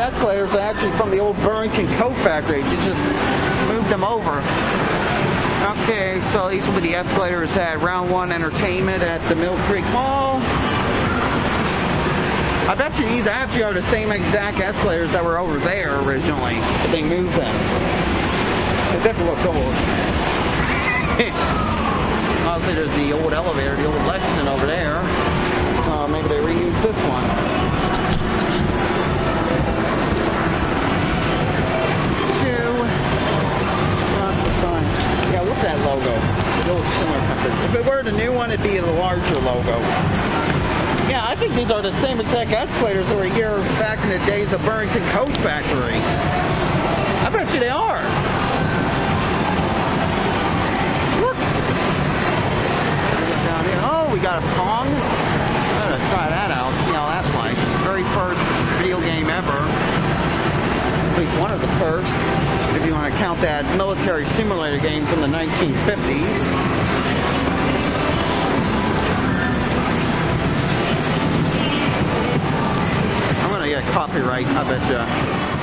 escalators are actually from the old Burlington Coat Factory. You just moved them over. Okay, so these will be the escalators at Round 1 Entertainment at the Millcreek Mall. I bet you these actually are the same exact escalators that were over there originally, but they moved them. It definitely looks old. Obviously there's the old elevator, the old Lexington over there. Maybe they reused this one. Yeah, look at that logo. The old Schindler compass. If it were the new one, it'd be the larger logo. Yeah, I think these are the same exact escalators that were here back in the days of Burlington Coat Factory. I bet you they are. Look. Down here. Oh, we got a Pong. I'm gonna try that out, see how that's like. Very first video game ever. At least one of the first, if you want to count that military simulator game from the 1950s. I'm going to get copyright, I bet you.